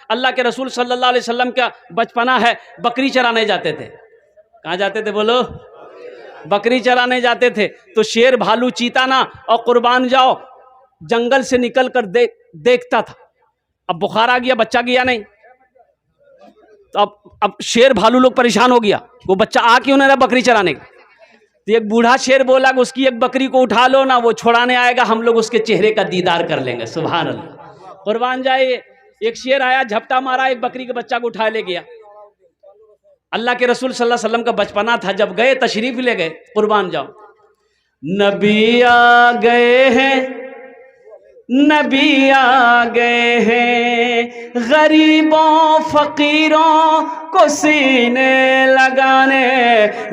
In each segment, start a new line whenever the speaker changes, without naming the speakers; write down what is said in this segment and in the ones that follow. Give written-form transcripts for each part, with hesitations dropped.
अल्लाह के रसूल सल्लल्लाहु अलैहि वसल्लम का बचपना है, बकरी चराने जाते थे। कहाँ जाते थे बोलो? बकरी चराने जाते थे। तो शेर, भालू, चीता ना और कुर्बान जाओ जंगल से निकल कर देखता था। अब बुखार आ गया, बच्चा गया नहीं, तो अब शेर भालू लोग परेशान हो गया, वो बच्चा आ क्यों नहीं रहा बकरी चराने का। तो एक बूढ़ा शेर बोला कि उसकी एक बकरी को उठा लो ना, वो छुड़ाने आएगा, हम लोग उसके चेहरे का दीदार कर लेंगे। सुभान अल्लाह, कुर्बान जाए। एक शेर आया, झपटा मारा, एक बकरी के बच्चा को उठा ले गया। अल्लाह के रसूल सल्लल्लाहु अलैहि वसल्लम का बचपना था, जब गए तशरीफ ले गए, कुर्बान जाओ। नबी आ गए हैं, नबी आ गए हैं, गरीबों फकीरों को सीने लगाने।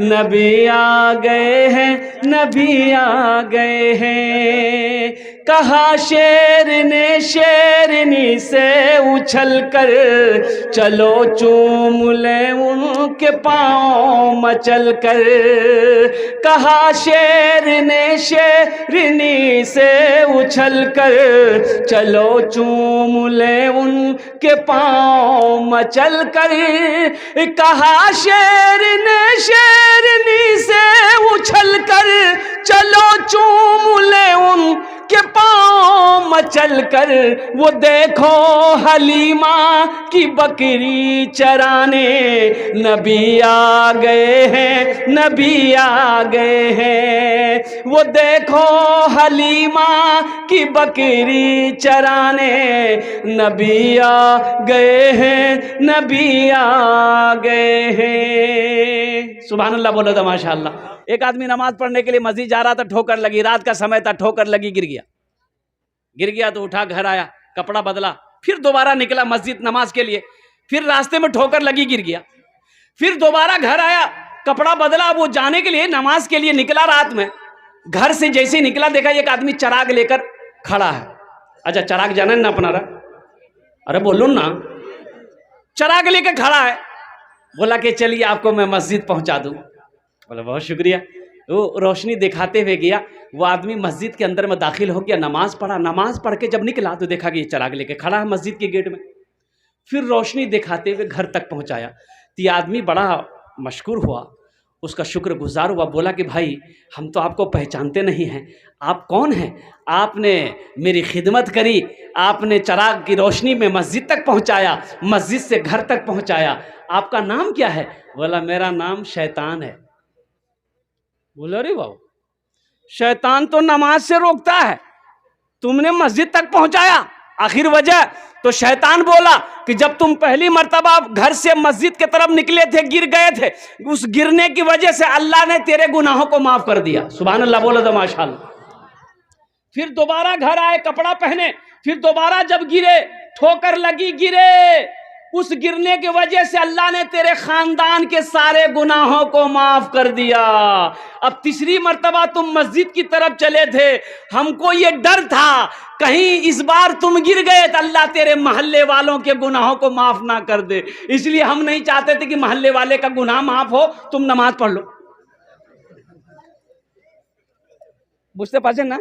नबी आ गए हैं, नबी आ गए हैं। कहा शेर ने शेरनी से उछल कर, चलो चूम ले उनके पाँव मचल कर। कहा शेर ने शेरनी से उछल कर, चलो चूम ले उनके पाँव मचल कर। कहा शेर ने शेरनी से उछल कर, चलो चूम ले उनके पाँव मचल कर। वो देखो हलीमा की बकरी चराने, नबी आ गए हैं, नबी आ गए हैं। वो देखो हलीमा की बकरी चराने, नबी आ गए हैं, नबी आ गए हैं। सुभान अल्लाह बोलो तो माशाअल्लाह। एक आदमी नमाज पढ़ने के लिए मस्जिद जा रहा था, ठोकर लगी, रात का समय था, ठोकर लगी, गिर गया तो उठा, घर आया, कपड़ा बदला, फिर दोबारा निकला मस्जिद नमाज के लिए, फिर रास्ते में ठोकर लगी, गिर गया, फिर दोबारा घर आया, कपड़ा बदला, वो जाने के लिए नमाज के लिए निकला। रात में घर से जैसे निकला, देखा एक आदमी चराग लेकर खड़ा है। अच्छा, चराग जाना ना अपना रहा, अरे बोलो ना, चराग लेकर खड़ा है। बोला कि चलिए आपको मैं मस्जिद पहुंचा दूं। बोला बहुत शुक्रिया। वो रोशनी दिखाते हुए गया, वो आदमी मस्जिद के अंदर में दाखिल हो गया, नमाज पढ़ा, नमाज पढ़ के जब निकला तो देखा कि ये चराग लेके खड़ा है मस्जिद के गेट में। फिर रोशनी दिखाते हुए घर तक पहुंचाया, तो ये आदमी बड़ा मशकूर हुआ, उसका शुक्रगुजार हुआ। बोला कि भाई हम तो आपको पहचानते नहीं हैं, आप कौन हैं? आपने मेरी खिदमत करी, आपने चराग की रोशनी में मस्जिद तक पहुंचाया, मस्जिद से घर तक पहुंचाया, आपका नाम क्या है? बोला मेरा नाम शैतान है। बोला अरे बाबू, शैतान तो नमाज से रोकता है, तुमने मस्जिद तक पहुंचाया, आखिर वजह? तो शैतान बोला कि जब तुम पहली मर्तबा घर से मस्जिद की तरफ निकले थे, गिर गए थे, उस गिरने की वजह से अल्लाह ने तेरे गुनाहों को माफ कर दिया। सुभान अल्लाह बोलो तो माशाअल्लाह। फिर दोबारा घर आए, कपड़ा पहने, फिर दोबारा जब गिरे, ठोकर लगी, गिरे, उस गिरने की वजह से अल्लाह ने तेरे खानदान के सारे गुनाहों को माफ कर दिया। अब तीसरी मर्तबा तुम मस्जिद की तरफ चले थे, हमको ये डर था कहीं इस बार तुम गिर गए तो अल्लाह तेरे मोहल्ले वालों के गुनाहों को माफ ना कर दे, इसलिए हम नहीं चाहते थे कि मोहल्ले वाले का गुनाह माफ हो, तुम नमाज पढ़ लो। बुझते पाचे ना?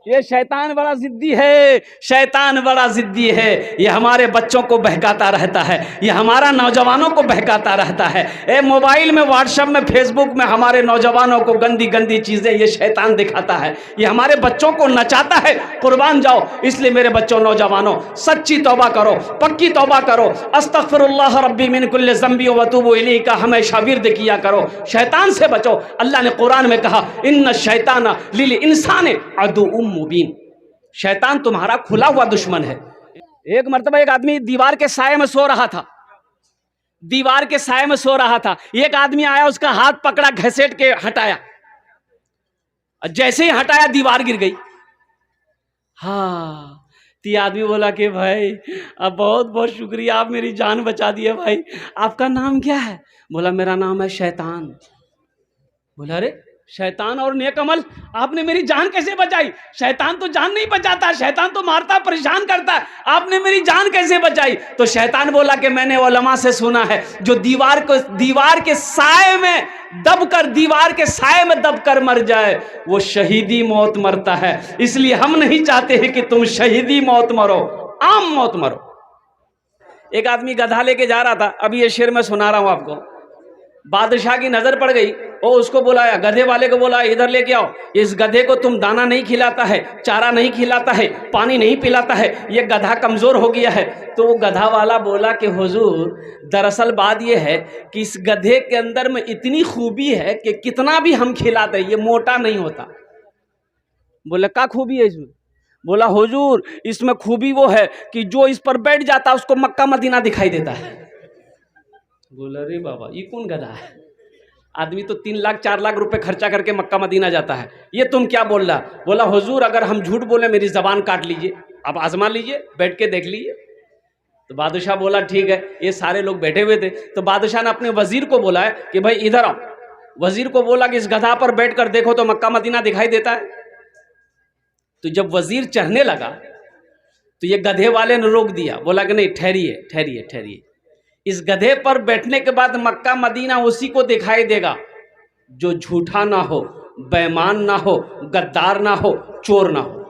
ये शैतान बड़ा जिद्दी है, शैतान बड़ा जिद्दी है। ये हमारे बच्चों को बहकाता रहता है, ये हमारा नौजवानों को बहकाता रहता है। ए मोबाइल में, व्हाट्सएप में, फेसबुक में हमारे नौजवानों को गंदी गंदी चीज़ें ये शैतान दिखाता है, ये हमारे बच्चों को नचाता है। कुर्बान जाओ। इसलिए मेरे बच्चों, नौजवानों, सच्ची तौबा करो, पक्की तौबा करो। अस्तगफिरुल्लाह रब्बी मिन कुल्लि ज़ंबी व अतूबु इलैहि का हमेशा विर्द किया करो। शैतान से बचो। अल्लाह ने कुरान में कहा, इन्ना शैताना लिल इंसाने अदुव्वुम मुबीन, शैतान तुम्हारा खुला हुआ दुश्मन है। एक मर्तबा एक आदमी दीवार के साए में सो रहा था, दीवार के साए में सो रहा था। एक आदमी आया, उसका हाथ पकड़ा, घसीट के हटाया, जैसे ही हटाया दीवार गिर गई। हाँ, तो आदमी बोला कि भाई अब बहुत बहुत शुक्रिया, आप मेरी जान बचा दिए भाई। आपका नाम क्या है? बोला मेरा नाम है शैतान। बोला अरे शैतान और नेक अमल, आपने मेरी जान कैसे बचाई? शैतान तो जान नहीं बचाता, शैतान तो मारता, परेशान करता, आपने मेरी जान कैसे बचाई? तो शैतान बोला कि मैंने उलमा से सुना है, जो दीवार के साए में दबकर, दीवार के साए में दबकर मर जाए वो शहीदी मौत मरता है। इसलिए हम नहीं चाहते हैं कि तुम शहीदी मौत मरो, आम मौत मरो। एक आदमी गधा लेके जा रहा था, अभी ये शेर मैं सुना रहा हूं आपको। बादशाह की नजर पड़ गई, वो उसको बुलाया, गधे वाले को बोला इधर लेके आओ, इस गधे को तुम दाना नहीं खिलाता है, चारा नहीं खिलाता है, पानी नहीं पिलाता है, ये गधा कमजोर हो गया है। तो वो गधा वाला बोला कि हुजूर दरअसल बात ये है कि इस गधे के अंदर में इतनी खूबी है कि कितना भी हम खिलाते ये मोटा नहीं होता। बोले क्या खूबी है इसमें? बोला हुजूर इसमें खूबी वो है कि जो इस पर बैठ जाता है उसको मक्का मदीना दिखाई देता है। बोला रे बाबा ये कौन गधा है? आदमी तो 3 लाख 4 लाख रुपए खर्चा करके मक्का मदीना जाता है, ये तुम क्या बोल रहा? बोला हुजूर अगर हम झूठ बोले मेरी जबान काट लीजिए, आप आजमा लीजिए, बैठ के देख लीजिए। तो बादशाह बोला ठीक है। ये सारे लोग बैठे हुए थे, तो बादशाह ने अपने वजीर को बोला है कि भाई इधर आओ। वजीर को बोला कि इस गधा पर बैठ कर देखो तो मक्का मदीना दिखाई देता है। तो जब वजीर चढ़ने लगा तो ये गधे वाले ने रोक दिया, बोला कि नहीं ठहरिए ठहरिए ठहरिए, इस गधे पर बैठने के बाद मक्का मदीना उसी को दिखाई देगा जो झूठा ना हो, बेईमान ना हो, गद्दार ना हो, चोर ना हो।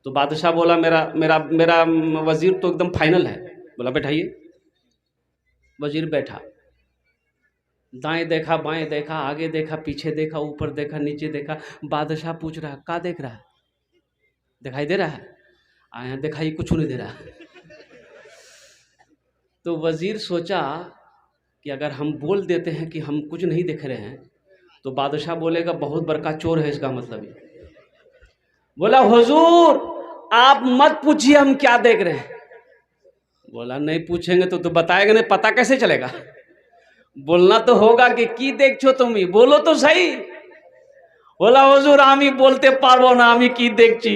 तो बादशाह बोला मेरा मेरा मेरा वजीर तो एकदम फाइनल है। बोला बैठाइए। वजीर बैठा, दाएं देखा बाएं देखा, आगे देखा पीछे देखा, ऊपर देखा नीचे देखा। बादशाह पूछ रहा है क्या देख रहा है? दिखाई दे रहा है? आया दिखाई कुछ नहीं दे रहा। तो वजीर सोचा कि अगर हम बोल देते हैं कि हम कुछ नहीं देख रहे हैं तो बादशाह बोलेगा बहुत बड़का चोर है, इसका मतलब ये। बोला हुजूर आप मत पूछिए हम क्या देख रहे हैं। बोला नहीं पूछेंगे तो बताएगा नहीं, पता कैसे चलेगा? बोलना तो होगा कि की देख छो तुम ही, बोलो तो सही। बोला हुजूर आमी बोलते पारबो ना, आमी की देखची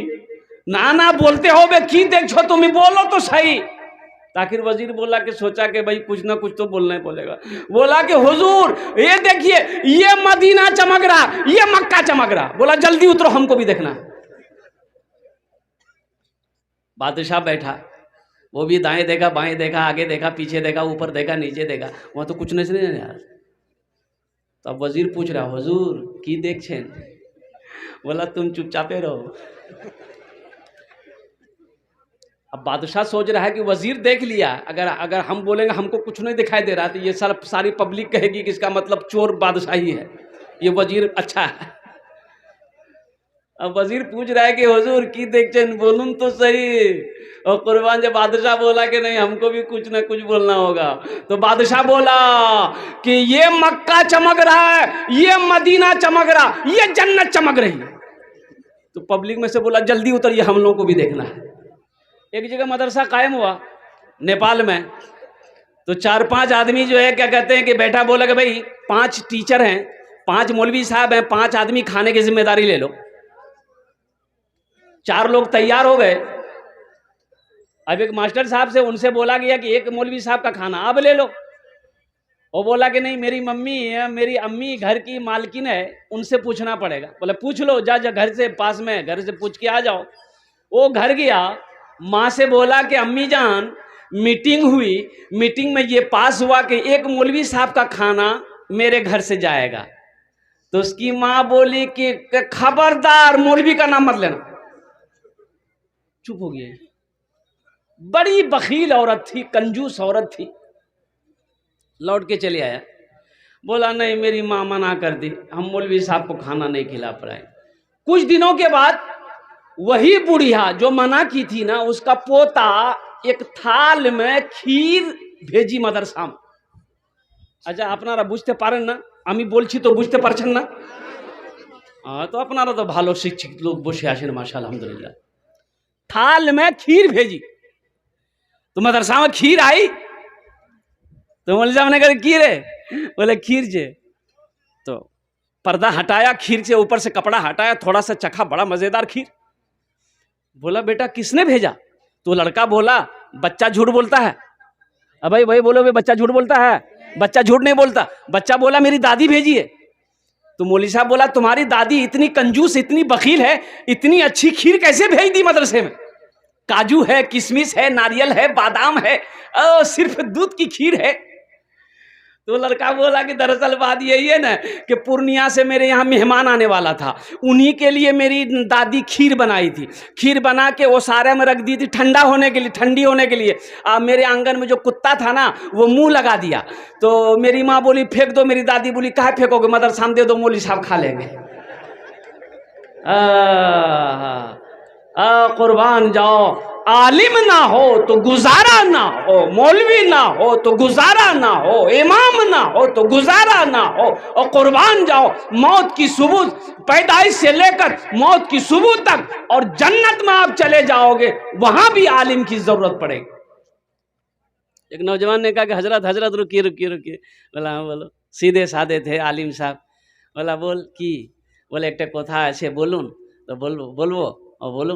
ना ना बोलते हो बे की देख छो तुम ही, बोलो तो सही। आखिर वजीर बोला कि सोचा कि भाई कुछ ना कुछ तो बोलना ही बोलेगा। बोला कि हुजूर ये देखिए ये मदीना चमक रहा, ये मक्का चमक रहा। बोला जल्दी उतरो हमको भी देखना। बादशाह बैठा, वो भी दाएं देखा बाएं देखा, आगे देखा पीछे देखा, ऊपर देखा नीचे देखा, वहां तो कुछ नहीं यार। तो अब वजीर पूछ रहा हुजूर की देख छेन? बोला तुम चुपचापे रहो। अब बादशाह सोच रहा है कि वजीर देख लिया, अगर हम बोलेंगे हमको कुछ नहीं दिखाई दे रहा तो ये सारी पब्लिक कहेगी कि इसका मतलब चोर बादशाह ही है, ये वजीर अच्छा है। अब वजीर पूछ रहा है कि हुजूर की देखते बोलूं तो सही। और कुर्बान जब बादशाह बोला कि नहीं हमको भी कुछ ना कुछ बोलना होगा, तो बादशाह बोला कि ये मक्का चमक रहा है, ये मदीना चमक रहा, ये जन्नत चमक रही है। तो पब्लिक में से बोला जल्दी उतरिए हम लोगों को भी देखना है। एक जगह मदरसा कायम हुआ नेपाल में, तो 4-5 आदमी जो है क्या कहते हैं कि बैठा, बोला कि भाई 5 टीचर हैं, 5 मौलवी साहब हैं, 5 आदमी खाने की जिम्मेदारी ले लो। 4 लोग तैयार हो गए। अब एक मास्टर साहब से उनसे बोला गया कि एक मौलवी साहब का खाना अब ले लो। वो बोला कि नहीं मेरी मम्मी है, मेरी अम्मी घर की मालकिन है, उनसे पूछना पड़ेगा। बोला पूछ लो, जा घर से पास में घर से पूछ के आ जाओ। वो घर गया, माँ से बोला कि अम्मी जान मीटिंग हुई, मीटिंग में ये पास हुआ कि एक मौलवी साहब का खाना मेरे घर से जाएगा। तो उसकी माँ बोली कि खबरदार मौलवी का नाम मत लेना। चुप हो गया। बड़ी बखील औरत थी, कंजूस औरत थी। लौट के चले आया, बोला नहीं मेरी माँ मना कर दी, हम मौलवी साहब को खाना नहीं खिला पाए। कुछ दिनों के बाद वही बुढ़िया जो मना की थी ना, उसका पोता एक थाल में खीर भेजी मदरसा में। अच्छा अपनारा बुझते पारेन ना, आमी बोलছি तो बुझते पारছেন ना? तो अपनारा तो भालो शिक्षित लोग बসে आছেন माशाल्लाह अल्हम्दुलिल्लाह। थाल में खीर भेजी, तो मदरसा में खीर आई। तो मौलवी साहब ने कहा खीर है? बोले खीर जे। तो पर्दा हटाया, खीर से ऊपर से कपड़ा हटाया, थोड़ा सा चखा, बड़ा मजेदार खीर। बोला बेटा किसने भेजा? तो लड़का बोला बच्चा झूठ बोलता है। अब भाई भाई बोलो, बच्चा झूठ बोलता है? बच्चा झूठ नहीं बोलता। बच्चा बोला मेरी दादी भेजी है। तो मौलवी साहब बोला तुम्हारी दादी इतनी कंजूस, इतनी बखील है, इतनी अच्छी खीर कैसे भेज दी मदरसे में? काजू है, किशमिश है, नारियल है, बादाम है, सिर्फ दूध की खीर है। तो लड़का बोला कि दरअसल बात यही है ना कि पूर्णिया से मेरे यहाँ मेहमान आने वाला था, उन्हीं के लिए मेरी दादी खीर बनाई थी, खीर बना के वो सारे में रख दी थी ठंडा होने के लिए, ठंडी होने के लिए। मेरे आंगन में जो कुत्ता था ना वो मुंह लगा दिया, तो मेरी माँ बोली फेंक दो, मेरी दादी बोली काहे फेंकोगे, मदरसा में दे दो, मौलवी साहब खा लेंगे। कुर्बान जाओ, आलिम ना हो तो गुजारा ना हो, मौलवी ना हो तो गुजारा ना हो, इमाम ना हो तो गुजारा ना हो। और कुर्बान जाओ, मौत की सुबह पैदाइश से लेकर मौत की सुबह तक और जन्नत में आप चले जाओगे, वहां भी आलिम की जरूरत पड़ेगी। एक नौजवान ने कहा कि हजरत हजरत रुकिए रुकिए रुकिए। बोला हाँ बोलो। सीधे साधे थे आलिम साहब। बोला बोल की? बोले एक कथा আছে বলুন। तो बोलबो और बोलो।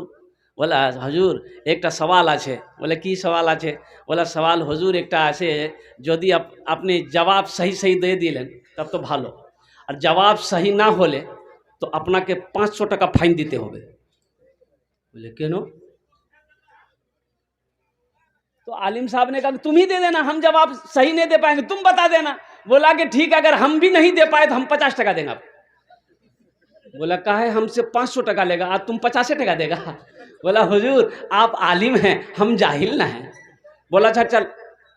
बोला हजूर एक सवाल आछे। बोले की सवाल आछे? बोला सवाल हजूर एक आछे, यदि अपने जवाब सही सही दे दिलें तब तो भालो, और जवाब सही ना होले तो अपना के 500 টাকা फाइन दीते होगे। बोले क्यों? तो आलिम साहब ने कहा तुम ही दे देना, हम जवाब सही नहीं दे पाएंगे, तुम बता देना। बोला कि ठीक है, अगर हम भी नहीं दे पाए तो हम 50 টাকা देंगे। बोला काहे हमसे 500 টাকা लेगा, आज तुम 50 টাকা देगा? बोला हुजूर आप आलिम हैं, हम जाहिल ना हैं। बोला अच्छा चल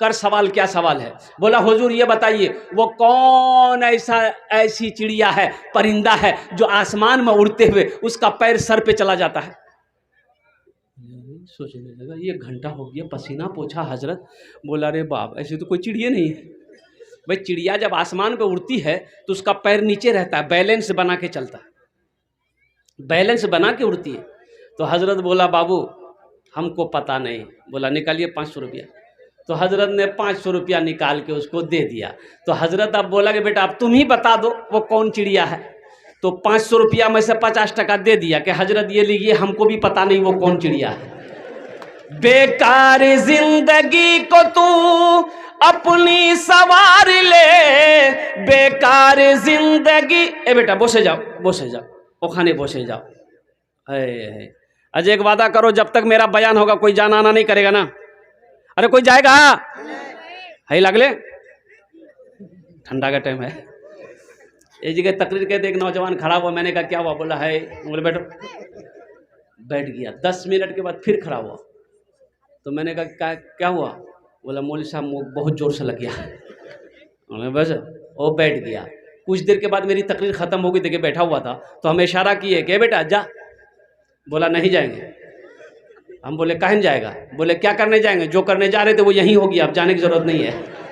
कर सवाल, क्या सवाल है? बोला हुजूर ये बताइए वो कौन ऐसी चिड़िया है, परिंदा है जो आसमान में उड़ते हुए उसका पैर सर पे चला जाता है? सोचने लगा, ये घंटा हो गया, पसीना पोछा हजरत। बोला रे बाप ऐसी तो कोई चिड़िया नहीं है भाई। चिड़िया जब आसमान पे उड़ती है तो उसका पैर नीचे रहता है, बैलेंस बना के चलता है, बैलेंस बना के उड़ती है। तो हजरत बोला बाबू हमको पता नहीं। बोला निकालिए 500 रुपया। तो हजरत ने 500 रुपया निकाल के उसको दे दिया। तो हजरत अब बोला कि बेटा अब तुम ही बता दो वो कौन चिड़िया है। तो 500 रुपया में से 50 টাকা दे दिया कि हजरत ये लीजिए, हमको भी पता नहीं वो कौन चिड़िया है। बेकार जिंदगी को तू अपनी सवार ले, बेकार जिंदगी। ए बेटा बसे जाओ, बसे जाओ, ओखाने बसे जाओ। अजय एक वादा करो, जब तक मेरा बयान होगा कोई जाना आना नहीं करेगा ना? अरे कोई जाएगा? है लगले ठंडा का टाइम है। एक जगह तकरीर कहते एक नौजवान खड़ा हुआ, मैंने कहा क्या हुआ? बोला है। बोले बैठो। बैठ गया। 10 मिनट के बाद फिर खड़ा हुआ। तो मैंने कहा क्या हुआ? बोला मौलवी साहब बहुत जोर से लग गया। बस वो बैठ गया। कुछ देर के बाद मेरी तकरीर ख़त्म हो गई, देखिए बैठा हुआ था, तो हमें इशारा किए कि बेटा जा। बोला नहीं जाएंगे। हम बोले कहाँ जाएगा? बोले क्या करने जाएंगे, जो करने जा रहे थे वो यहीं होगी, अब जाने की जरूरत नहीं है।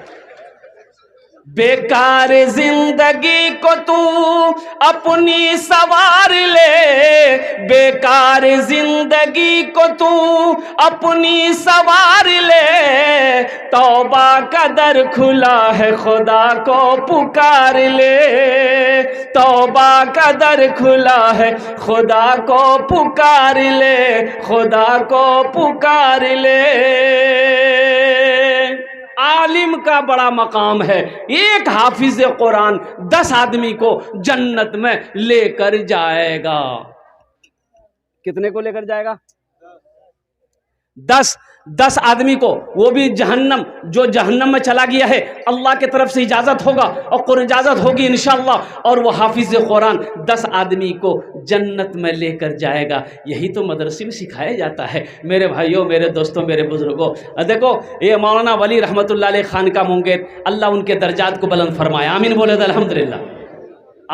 बेकार जिंदगी को तू अपनी सवार ले, बेकार जिंदगी को तू अपनी सवार ले, तौबा का दर खुला है खुदा को पुकार ले, तौबा का दर खुला है खुदा को पुकार ले, खुदा को पुकार ले। आलिम का बड़ा मकाम है। एक हाफिज कुरान 10 आदमी को जन्नत में लेकर जाएगा। कितने को लेकर जाएगा? 10 आदमी को, वो भी जहन्नम, जो जहन्नम में चला गया है अल्लाह की तरफ से इजाज़त होगा और इजाज़त होगी इंशाअल्लाह, और वो हाफिज कुरान 10 आदमी को जन्नत में लेकर जाएगा। यही तो मदरसे में सिखाया जाता है मेरे भाइयों, मेरे दोस्तों, मेरे बुजुर्गों। देखो ये मौलाना वली रहमतुल्लाह अलैह खान का मुंगेर, अल्लाह उनके दर्जात को बुलंद फरमाया, आमीन बोले अल्हम्दुलिल्लाह।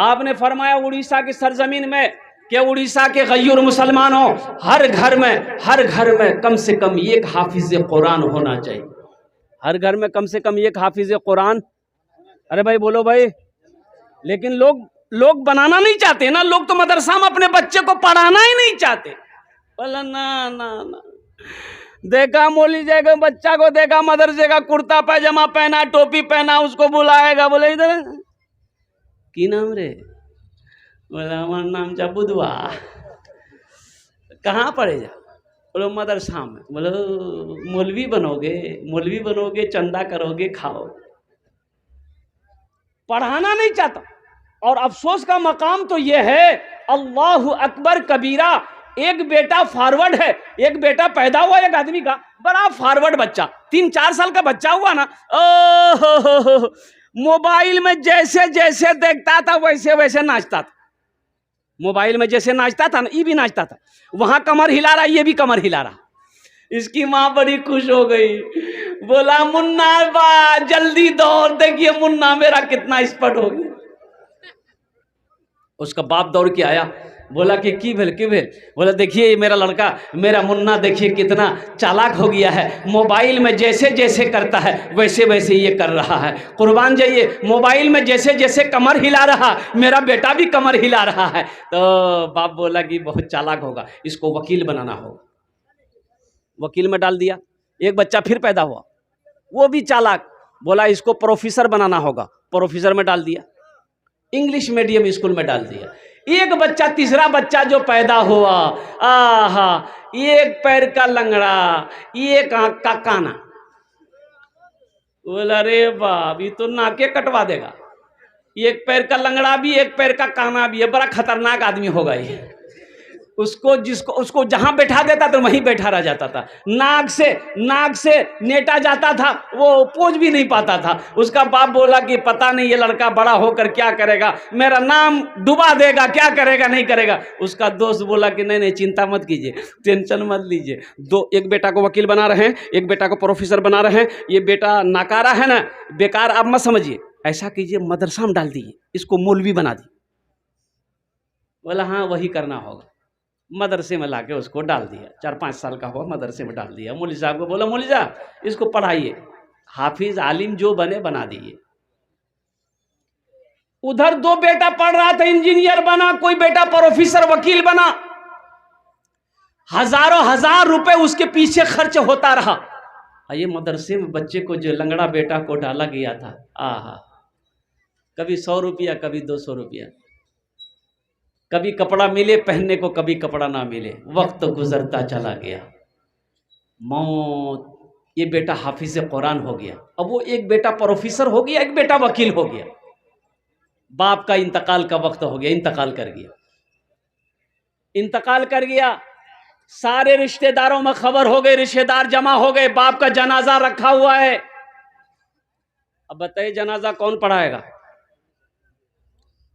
आपने फरमाया उड़ीसा की सरजमीन में कि उड़ीसा के गैर मुसलमानों, हर घर में कम से कम एक हाफिज कुरान होना चाहिए। हर घर में कम से कम एक हाफिज कुरान। अरे भाई बोलो भाई। लेकिन लोग बनाना नहीं चाहते ना, लोग तो मदरसा में अपने बच्चे को पढ़ाना ही नहीं चाहते। बोला ना ना ना, देखा मौलवी जाएगा, बच्चा को देखा मदरसे का कुर्ता पैजामा पहना, टोपी पहना, उसको बुलाएगा, बोले इधर की नाम रे? बोला हमारा नाम जा बुधवा। कहाँ पढ़े जा? बोलो मदरसा में। बोलो मौलवी बनोगे, चंदा करोगे, खाओ। पढ़ाना नहीं चाहता। और अफसोस का मकाम तो यह है, अल्लाहु अकबर कबीरा। एक बेटा फॉरवर्ड है, एक बेटा पैदा हुआ एक आदमी का, बड़ा फॉरवर्ड बच्चा, 3-4 साल का बच्चा हुआ ना, मोबाइल में जैसे जैसे देखता था वैसे वैसे नाचता था। मोबाइल में जैसे नाचता था ना, ये भी नाचता था, वहां कमर हिला रहा, ये भी कमर हिला रहा। इसकी माँ बड़ी खुश हो गई, बोला मुन्ना बा जल्दी दौड़, देखिए मुन्ना मेरा कितना एक्सपर्ट हो गया। उसका बाप दौड़ के आया, बोला कि की भेल की भेल? बोला देखिए ये मेरा लड़का, मेरा मुन्ना देखिए कितना चालाक हो गया है, मोबाइल में जैसे जैसे करता है वैसे वैसे ये कर रहा है। कुर्बान जाइए, मोबाइल में जैसे जैसे कमर हिला रहा, मेरा बेटा भी कमर हिला रहा है। तो बाप बोला कि बहुत चालाक होगा, इसको वकील बनाना होगा। वकील में डाल दिया। एक बच्चा फिर पैदा हुआ, वो भी चालाक, बोला इसको प्रोफेसर बनाना होगा, प्रोफेसर में डाल दिया, इंग्लिश मीडियम स्कूल में डाल दिया। एक बच्चा, तीसरा बच्चा जो पैदा हुआ, आहा, एक पैर का लंगड़ा, एक आंख का काना। बोला रे बाप, ये तो नाके कटवा देगा। एक पैर का लंगड़ा भी, एक पैर का काना भी है, बड़ा खतरनाक आदमी होगा ये। उसको जहां बैठा देता तो वहीं बैठा रह जाता था। नाक से नेटा जाता था, वो पोज भी नहीं पाता था। उसका बाप बोला कि पता नहीं ये लड़का बड़ा होकर क्या करेगा, मेरा नाम डुबा देगा, क्या करेगा नहीं करेगा। उसका दोस्त बोला कि नहीं नहीं चिंता मत कीजिए, टेंशन मत लीजिए, एक बेटा को वकील बना रहे हैं, एक बेटा को प्रोफेसर बना रहे हैं, ये बेटा नाकारा है ना, बेकार आप मत समझिए, ऐसा कीजिए मदरसा में डाल दीजिए, इसको मौलवी बना दी। बोला हाँ वही करना होगा। मदरसे में लाके उसको डाल दिया, 4-5 साल का हुआ, मदरसे में डाल दिया। मौलवी साहब को बोला मौलवी साहब इसको पढ़ाइए, हाफिज आलिम जो बने बना दीजिए। उधर 2 बेटा पढ़ रहा था, इंजीनियर बना, कोई बेटा प्रोफेसर वकील बना। हजारों हजार रुपए उसके पीछे खर्च होता रहा। ये मदरसे में बच्चे को जो लंगड़ा बेटा को डाला गया था, आहा, कभी 100 रुपया, कभी 200 रुपया, कभी कपड़ा मिले पहनने को, कभी कपड़ा ना मिले। वक्त गुजरता चला गया, मौत, ये बेटा हाफिज कुरान हो गया, अब वो एक बेटा प्रोफेसर हो गया, एक बेटा वकील हो गया। बाप का इंतकाल का वक्त हो गया, इंतकाल कर गया। सारे रिश्तेदारों में खबर हो गई, रिश्तेदार जमा हो गए, बाप का जनाजा रखा हुआ है। अब बताइए जनाजा कौन पढ़ाएगा?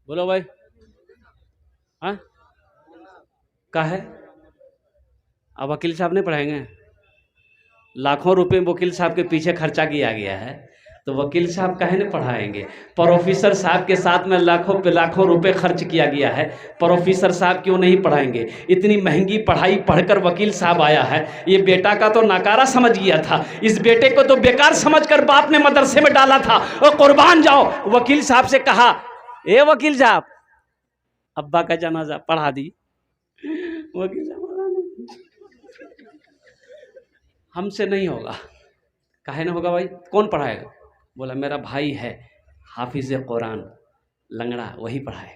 बोलो भाई, हाँ का है? अब वकील साहब नहीं पढ़ाएंगे? लाखों रुपए वकील साहब के पीछे खर्चा किया गया है, तो वकील साहब काहे नहीं पढ़ाएंगे? प्रोफेसर साहब के साथ में लाखों पे लाखों रुपए खर्च किया गया है, प्रोफेसर साहब क्यों नहीं पढ़ाएंगे? इतनी महंगी पढ़ाई पढ़कर वकील साहब आया है, ये बेटा का तो नाकारा समझ गया था, इस बेटे को तो बेकार समझकर बाप ने मदरसे में डाला था। और कुर्बान जाओ, वकील साहब से कहा, ए वकील साहब अब्बा का जनाजा पढ़ा दी। वकील साहब हमसे नहीं होगा। काहे ना होगा भाई, कौन पढ़ाएगा? बोला मेरा भाई है हाफिज कुरान लंगड़ा, वही पढ़ाएगा।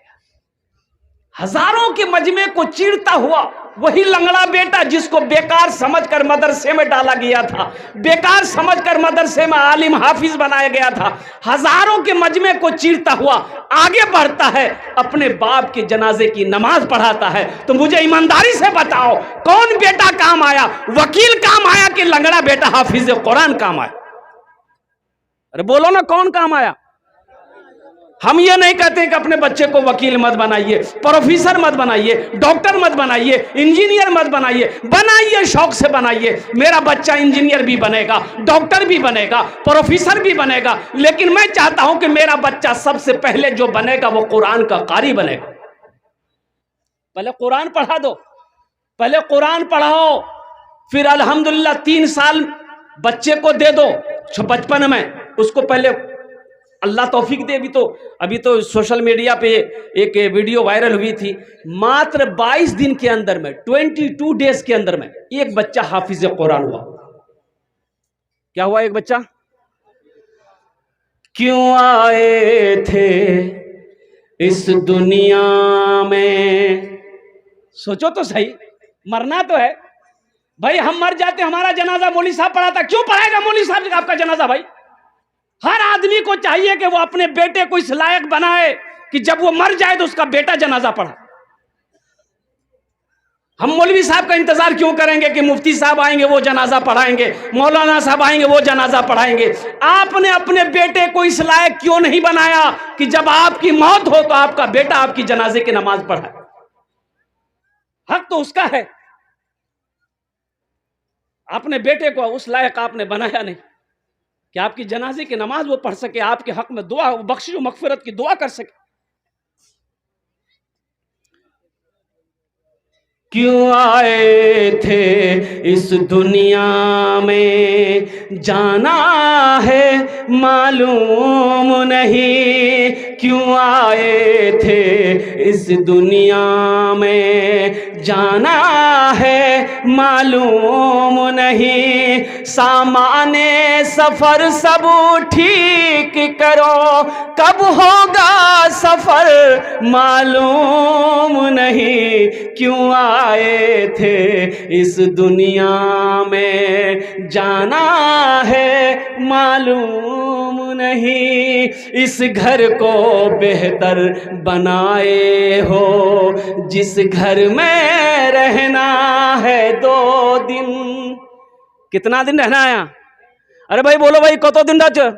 हजारों के मजमे को चीरता हुआ वही लंगड़ा बेटा जिसको बेकार समझकर मदरसे में डाला गया था, बेकार समझकर मदरसे में आलिम हाफिज बनाया गया था, हजारों के मजमे को चीरता हुआ आगे बढ़ता है, अपने बाप के जनाजे की नमाज पढ़ाता है। तो मुझे ईमानदारी से बताओ, कौन बेटा काम आया? वकील काम आया कि लंगड़ा बेटा हाफिज कुरान काम आया? अरे बोलो ना, कौन काम आया? हम ये नहीं कहते कि अपने बच्चे को वकील मत बनाइए, प्रोफेसर मत बनाइए, डॉक्टर मत बनाइए, इंजीनियर मत बनाइए, बनाइए शौक से बनाइए। मेरा बच्चा इंजीनियर भी बनेगा, डॉक्टर भी बनेगा, प्रोफेसर भी बनेगा, लेकिन मैं चाहता हूं कि मेरा बच्चा सबसे पहले जो बनेगा वो कुरान का कारी बनेगा। पहले कुरान पढ़ा दो, पहले कुरान पढ़ाओ, फिर अल्हम्दुलिल्लाह 3 साल बच्चे को दे दो बचपन में, उसको पहले अल्लाह तौफीक दे। अभी तो सोशल मीडिया पे एक वीडियो वायरल हुई थी, मात्र 22 दिन के अंदर में, 22 डेज के अंदर में एक बच्चा हाफिज कुरान हुआ। क्या हुआ? एक बच्चा। क्यों आए थे इस दुनिया में, सोचो तो सही, मरना तो है भाई। हम मर जाते, हमारा जनाजा मौलवी साहब पढ़ाता, क्यों पढ़ाएगा मौलवी साहब आपका जनाजा? भाई हर आदमी को चाहिए कि वो अपने बेटे को इस लायक बनाए कि जब वो मर जाए तो उसका बेटा जनाजा पढ़ा। हम मौलवी साहब का इंतजार क्यों करेंगे कि मुफ्ती साहब आएंगे वो जनाजा पढ़ाएंगे, मौलाना साहब आएंगे वो जनाजा पढ़ाएंगे। आपने अपने बेटे को इस लायक क्यों नहीं बनाया कि जब आपकी मौत हो तो आपका बेटा आपकी जनाजे की नमाज पढ़ाए? हक तो उसका है। अपने बेटे को उस लायक आपने बनाया नहीं कि आपकी जनाजे की नमाज वो पढ़ सके, आपके हक में दुआ, बख्शिश मगफिरत की दुआ कर सके। क्यों आए थे इस दुनिया में, जाना है मालूम नहीं। क्यों आए थे इस दुनिया में, जाना है मालूम नहीं। सामाने सफर सब ठीक करो, कब होगा सफर मालूम नहीं। क्यों आए थे इस दुनिया में, जाना है मालूम नहीं। इस घर को बेहतर बनाए हो, जिस घर में रहना है 2 दिन। कितना दिन रहना है? अरे भाई बोलो भाई, कत दिन रह?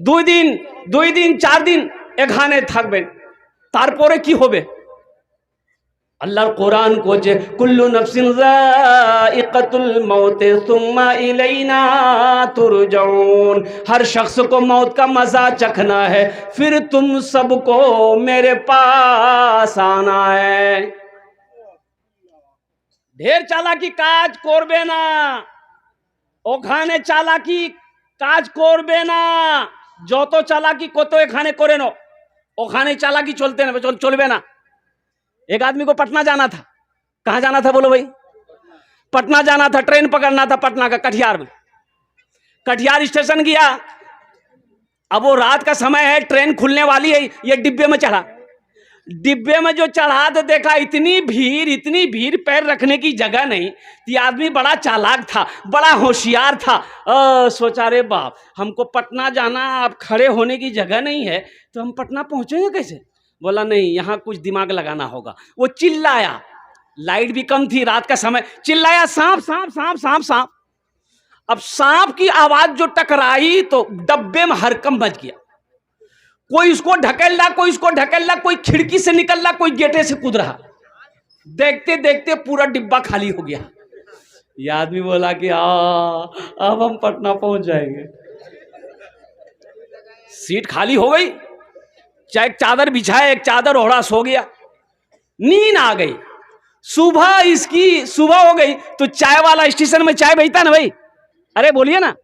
2 दिन, 2 दिन 4 दिन एखाने থাকবেন, তারপরে কি হবে? अल्लाह कुरान को जे कुल्लु नफ्सिन ज़ाइक़तुल मौत सुम्मा इलैना तुरजऊन। हर शख्स को मौत का मजा चखना है, फिर तुम सबको मेरे पास आना है। ढेर चालाकी काज करबे ना, ओखाने चालाकी काज करबे ना। যত চালাকি কত এখানে করে নো, ওখানে চালাকি চলবে না। एक आदमी को पटना जाना था। कहाँ जाना था बोलो भाई? पटना जाना था, ट्रेन पकड़ना था पटना का कटिहार में। कटिहार स्टेशन गया, अब वो रात का समय है, ट्रेन खुलने वाली है, ये डिब्बे में चढ़ा। डिब्बे में जो चढ़ा तो देखा इतनी भीड़, पैर रखने की जगह नहीं। ये आदमी बड़ा चालाक था, बड़ा होशियार था। सोचा रे बाप, हमको पटना जाना, अब खड़े होने की जगह नहीं है तो हम पटना पहुंचेंगे कैसे? बोला नहीं, यहाँ कुछ दिमाग लगाना होगा। वो चिल्लाया, लाइट भी कम थी, रात का समय, चिल्लाया सांप सांप सांप सांप सांप। अब सांप की आवाज जो टकराई तो डब्बे में हरकम मच गया। कोई उसको ढकेल रहा, कोई उसको ढकेल रहा, कोई खिड़की से निकल रहा, कोई गेटे से कूद रहा। देखते देखते पूरा डिब्बा खाली हो गया। ये आदमी बोला कि अब हम पटना पहुंच जाएंगे। सीट खाली हो गई, चाहे एक चादर बिछाए, एक चादर ओढ़ा, सो गया। नींद आ गई। सुबह हो गई तो चाय वाला स्टेशन में चाय बेचता ना भाई, अरे बोलिए ना,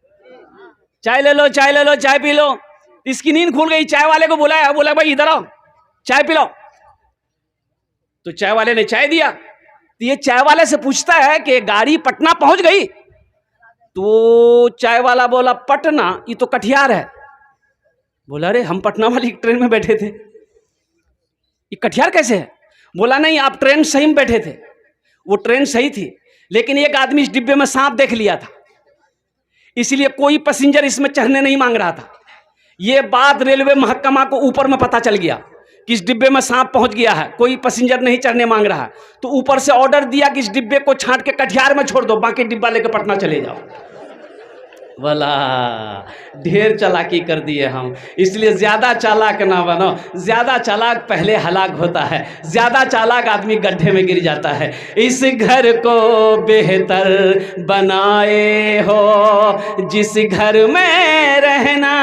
चाय ले लो, चाय ले लो, चाय पी लो। इसकी नींद खुल गई। चाय वाले को बुलाया, बोला भाई इधर आओ, चाय पी लो। तो चाय वाले ने चाय दिया। तो ये चाय वाले से पूछता है कि गाड़ी पटना पहुंच गई? तो चाय वाला बोला पटना, ये तो कटिहार है। बोला अरे हम पटना वाली ट्रेन में बैठे थे, ये कटिहार कैसे है? बोला नहीं, आप ट्रेन सही में बैठे थे, वो ट्रेन सही थी, लेकिन एक आदमी इस डिब्बे में सांप देख लिया था, इसलिए कोई पैसेंजर इसमें चढ़ने नहीं मांग रहा था। ये बात रेलवे महकमा को ऊपर में पता चल गया कि इस डिब्बे में सांप पहुंच गया है, कोई पैसेंजर नहीं चढ़ने मांग रहा है। तो ऊपर से ऑर्डर दिया कि इस डिब्बे को छांट के कटिहार में छोड़ दो, बाकी डिब्बा लेकर पटना चले जाओ। बोला ढेर चालाकी कर दिए हम, इसलिए ज्यादा चालाक ना बनो। ज्यादा चालाक पहले हलाक होता है, ज्यादा चालाक आदमी गड्ढे में गिर जाता है। इस घर को बेहतर बनाए हो, जिस घर में रहना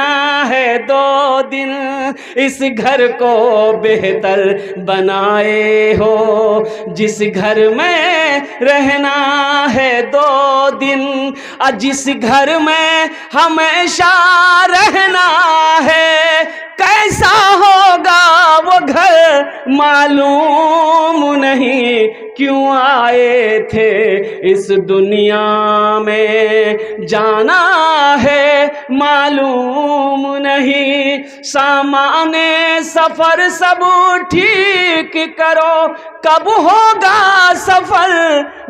है 2 दिन। इस घर को बेहतर बनाए हो, जिस घर में रहना है 2 दिन। और जिस घर में हमेशा रहना है, कैसा होगा वो घर मालूम नहीं। क्यों आए थे इस दुनिया में, जाना है मालूम नहीं। सामाने सफर सब ठीक करो, कब होगा सफर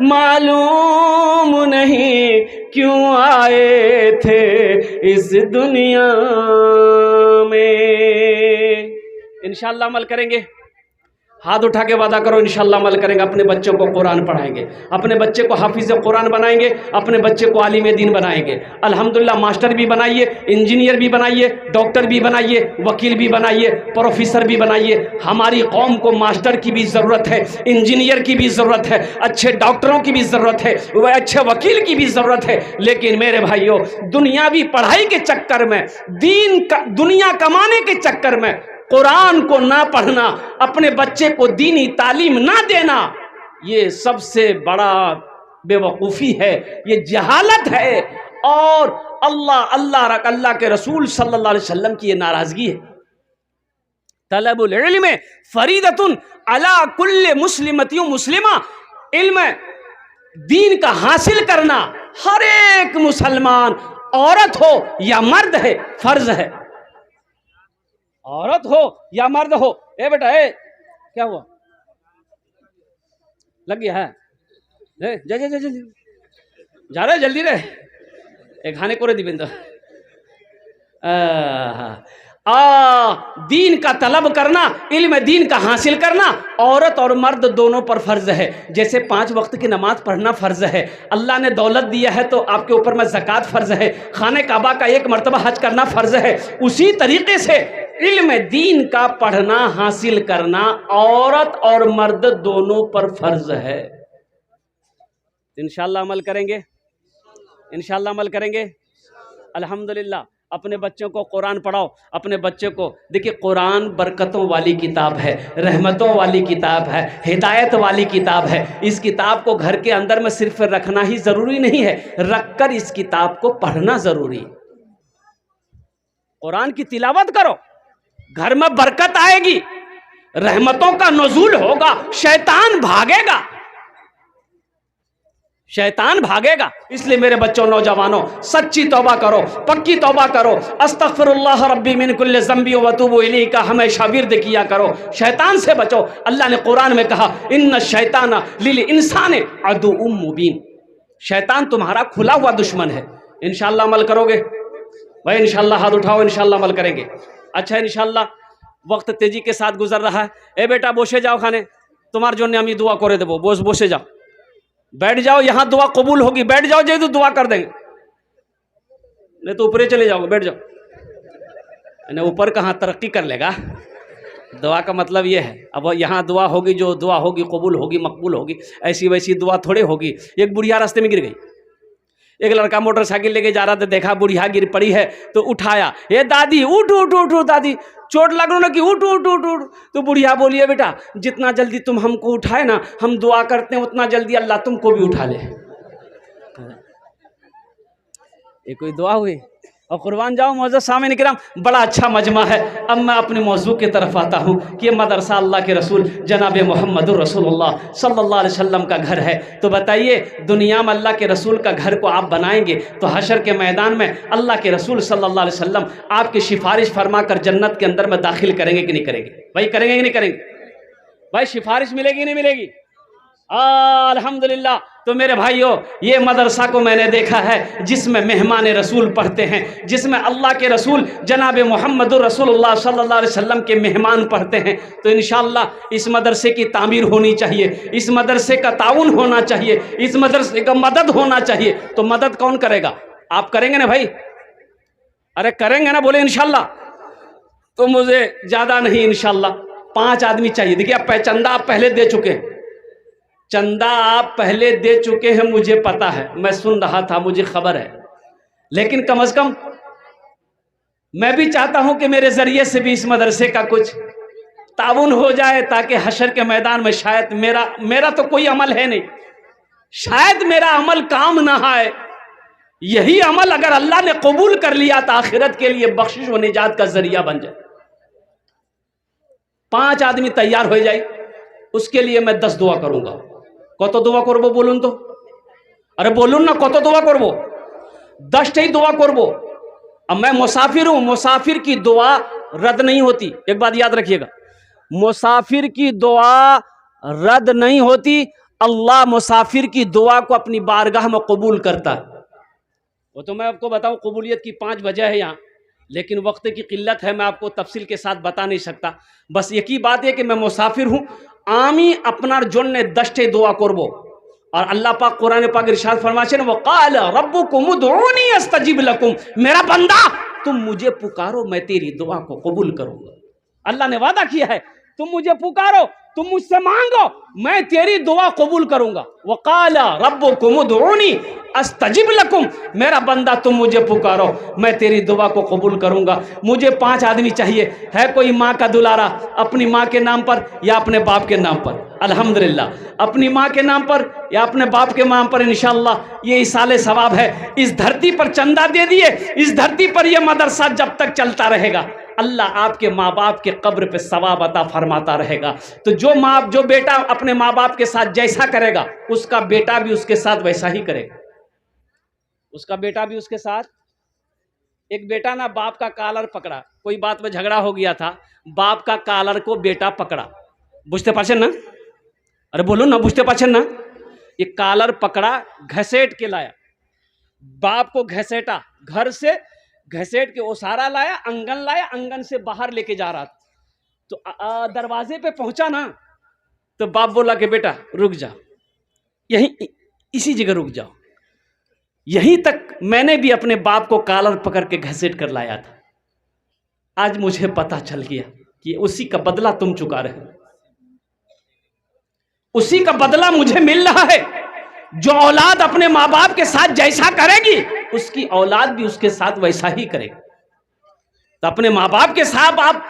मालूम नहीं। क्यों आए थे इस दुनिया में। इंशाअल्लाह अमल करेंगे। हाथ उठा के वादा करो इंशाल्लाह अमल करेंगे, अपने बच्चों को कुरान पढ़ाएंगे, अपने बच्चे को हाफिज़ कुरान बनाएंगे, अपने बच्चे को आलिम दीन बनाएंगे। अल्हम्दुलिल्लाह मास्टर भी बनाइए, इंजीनियर भी बनाइए, डॉक्टर भी बनाइए, वकील भी बनाइए, प्रोफेसर भी बनाइए। हमारी कौम को मास्टर की भी ज़रूरत है, इंजीनियर की भी ज़रूरत है, अच्छे डॉक्टरों की भी ज़रूरत है, वह अच्छे वकील की भी ज़रूरत है। लेकिन मेरे भाइयों, दुनियावी पढ़ाई के चक्कर में, दुनिया कमाने के चक्कर में कुरान को ना पढ़ना, अपने बच्चे को दीनी तालीम ना देना, ये सबसे बड़ा बेवकूफ़ी है, ये जहालत है। और अल्लाह के रसूल सल्लल्लाहु अलैहि वसल्लम की ये नाराज़गी है। तलबुल इल्म फरीदतुन अला कुल्ले मुस्लिमतियों मुस्लिमा, इल्म दीन का हासिल करना हर एक मुसलमान, औरत हो या मर्द है, फर्ज है। औरत हो या मर्द हो। ए बेटा, ए क्या हुआ, लग गया है? जा जा जा जल्दी जा रहे, जल्दी रे, एक खाने को रे दिबिंद। दीन का तलब करना, इल्म दीन का हासिल करना औरत और मर्द दोनों पर फ़र्ज़ है। जैसे 5 वक्त की नमाज़ पढ़ना फ़र्ज़ है, अल्लाह ने दौलत दिया है तो आपके ऊपर में ज़कात फ़र्ज़ है, खाने काबा का 1 मरतबा हज करना फ़र्ज़ है। उसी तरीके से इल्म दीन का पढ़ना हासिल करना औरत और मर्द दोनों पर फ़र्ज़ है। इंशाअल्लाह अमल करेंगे, इंशाअल्लाह अमल करेंगे। अल्हम्दुलिल्लाह अपने बच्चों को कुरान पढ़ाओ, अपने बच्चे को देखिए, कुरान बरकतों वाली किताब है, रहमतों वाली किताब है, हिदायत वाली किताब है। इस किताब को घर के अंदर में सिर्फ रखना ही ज़रूरी नहीं है, रखकर इस किताब को पढ़ना ज़रूरी है। कुरान की तिलावत करो, घर में बरकत आएगी, रहमतों का नुज़ूल होगा, शैतान भागेगा, शैतान भागेगा। इसलिए मेरे बच्चों, नौजवानों, सच्ची तौबा करो, पक्की तौबा करो, अस्तगफिरुल्लाह रब्बी मिन कुल्लि ज़ंबी व अतूबु इलैहि का हमेशा विर्द किया करो, शैतान से बचो। अल्लाह ने कुरान में कहा, इन्न शैताना लिल इंसाने अदुउम मुबीन, शैतान तुम्हारा खुला हुआ दुश्मन है। इंशाअल्लाह अमल करोगे भाई? इंशाअल्लाह हाथ उठाओ, इंशाअल्लाह अमल करेंगे। अच्छा, इंशाअल्लाह वक्त तेजी के साथ गुजर रहा है। ए बेटा, बोसे जाओ खाने, तुम्हार जो ने दुआ करे देवो, बोसे जाओ, बैठ जाओ, यहाँ दुआ कबूल होगी, बैठ जाओ, जे तो दुआ कर देंगे, नहीं तो ऊपर चले जाओगे, बैठ जाओ। नहीं, ऊपर कहाँ तरक्की कर लेगा, दुआ का मतलब ये है। अब यहाँ दुआ होगी, जो दुआ होगी कबूल होगी, मकबूल होगी, ऐसी वैसी दुआ थोड़े होगी। एक बुढ़िया रास्ते में गिर गई, एक लड़का मोटरसाइकिल लेके जा रहा था, देखा बुढ़िया गिर पड़ी है तो उठाया, ये दादी उठ उठ उठ उठ, दादी चोट लग रहा ना कि उठ उठ उठ उठ। तो बुढ़िया बोली, है बेटा, जितना जल्दी तुम हमको उठाए ना, हम दुआ करते हैं उतना जल्दी अल्लाह तुमको भी उठा ले। ये कोई दुआ हुई? और कुर्बान जाओ मौजूद सामने किराम, बड़ा अच्छा मजमा है। अब मैं अपने मौजू की तरफ आता हूँ कि ये मदरसा अल्लाह के रसूल जनाब मोहम्मदुर रसूलुल्लाह सल्लल्लाहु अलैहि वसल्लम का घर है। तो बताइए, दुनिया में अल्लाह के रसूल का घर को आप बनाएंगे तो हशर के मैदान में अल्लाह के रसूल सल्लल्लाहु अलैहि वसल्लम आपकी सिफारिश फरमा कर जन्नत के अंदर में दाखिल करेंगे कि नहीं करेंगे? भाई करेंगे कि नहीं करेंगे? भाई सिफारिश मिलेगी नहीं मिलेगी? अल्हम्दुलिल्लाह। तो मेरे भाइयों, ये मदरसा को मैंने देखा है जिसमें मेहमान रसूल पढ़ते हैं, जिसमें अल्लाह के रसूल जनाब मोहम्मदुर रसूलुल्लाह सल्लल्लाहु अलैहि वसल्लम के मेहमान पढ़ते हैं। तो इंशाअल्लाह इस मदरसे की तामीर होनी चाहिए, इस मदरसे का ताउन होना चाहिए, इस मदरसे का मदद होना चाहिए। तो मदद कौन करेगा? आप करेंगे ना भाई? अरे करेंगे ना? बोले इंशाअल्लाह। तो मुझे ज़्यादा नहीं, इंशाअल्लाह 5 आदमी चाहिए। देखिए, आप चंदा आप पहले दे चुके हैं, चंदा आप पहले दे चुके हैं, मुझे पता है, मैं सुन रहा था, मुझे खबर है। लेकिन कम से कम मैं भी चाहता हूं कि मेरे जरिए से भी इस मदरसे का कुछ ताउन हो जाए, ताकि हशर के मैदान में शायद मेरा तो कोई अमल है नहीं, शायद मेरा अमल काम ना आए, यही अमल अगर अल्लाह ने कबूल कर लिया तो आखिरत के लिए बख्शिश व निजात का जरिया बन जाए। 5 आदमी तैयार हो जाए, उसके लिए मैं 10 दुआ करूंगा। कत दुआ करबो बोलून तो? अरे बोलून ना, कत दुआ करबो? 10 दुआ करबो। अब मैं मुसाफिर हूं, मुसाफिर की दुआ रद्द नहीं होती। एक बात याद रखिएगा, मुसाफिर की दुआ रद्द नहीं होती। अल्लाह मुसाफिर की दुआ को अपनी बारगाह में कबूल करता है। वो तो मैं आपको बताऊं, कबूलियत की 5 वजह है यहाँ, लेकिन वक्त की किल्लत है, मैं आपको तफसील के साथ बता नहीं सकता। बस एक ही बात है कि मैं मुसाफिर हूँ, আমি আপনার জন্য 10টি দোয়া করব। और अल्लाह पाक कुरान पाक इरशाद फरमाते हैं, वक़ाल रब्बुकुम उदऊनी अस्तजिब लकुम, मेरा बंदा तुम मुझे पुकारो मैं तेरी दुआ को कबूल करूंगा। अल्लाह ने वादा किया है, तुम मुझे पुकारो, तुम मुझसे मांगो, मैं तेरी दुआ कबूल करूंगा। वक़ाल रब्बुकुम उदऊनी अस्तजिब लकुम, मेरा बंदा तुम मुझे पुकारो मैं तेरी दुआ को कबूल करूंगा। मुझे 5 आदमी चाहिए। है कोई माँ का दुलारा अपनी माँ के नाम पर या अपने बाप के नाम पर? अल्हम्दुलिल्लाह, अपनी माँ के नाम पर या अपने बाप के नाम पर इंशाअल्लाह ये इसाले सवाब है। इस धरती पर चंदा दे दिए, इस धरती पर यह मदरसा जब तक चलता रहेगा अल्लाह आपके माँ बाप के कब्र पे सवाब अता फरमाता रहेगा। तो जो बेटा अपने माँ बाप के साथ जैसा करेगा उसका बेटा भी उसके साथ वैसा ही करेगा, उसका बेटा भी उसके साथ। एक बेटा ना बाप का कॉलर पकड़ा, कोई बात में झगड़ा हो गया था, बाप का कॉलर को बेटा पकड़ा, बुझते पाछे ना, अरे बोलो ना, बुझते पाछे ना। ये कॉलर पकड़ा, घसेट के लाया, बाप को घसेटा, घर से घसेट के ओसारा लाया, आंगन से बाहर लेके जा रहा था। तो दरवाजे पे पहुंचा ना, तो बाप बोला कि बेटा रुक जा, यहीं इसी जगह रुक जाओ। यहीं तक मैंने भी अपने बाप को कॉलर पकड़ के घसीट कर लाया था। आज मुझे पता चल गया कि उसी का बदला तुम चुका रहे हो, उसी का बदला मुझे मिल रहा है। जो औलाद अपने माँ बाप के साथ जैसा करेगी उसकी औलाद भी उसके साथ वैसा ही करेगी। तो अपने माँ बाप के साथ आप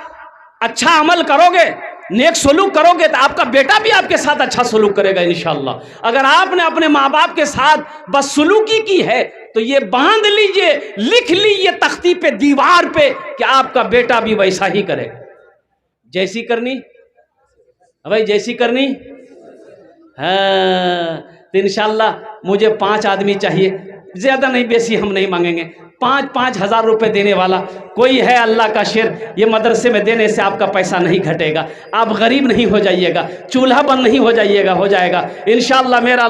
अच्छा अमल करोगे, नेक सलूक करोगे तो आपका बेटा भी आपके साथ अच्छा सलूक करेगा इंशाअल्लाह। अगर आपने अपने माँ बाप के साथ बदसलूकी की है तो ये बांध लीजिए, लिख लीजिए तख्ती पे, दीवार पे, कि आपका बेटा भी वैसा ही करे। जैसी करनी भाई, जैसी करनी। हाँ, तो इंशाअल्लाह मुझे 5 आदमी चाहिए, ज्यादा नहीं, बेसी हम नहीं मांगेंगे। 5-5 हज़ार रुपए देने वाला कोई है? अल्लाह का शेर, ये मदरसे में देने से आपका पैसा नहीं घटेगा, आप गरीब नहीं हो जाइएगा, चूल्हा बंद नहीं हो जाइएगा, हो जाएगा इंशाअल्लाह। मेरा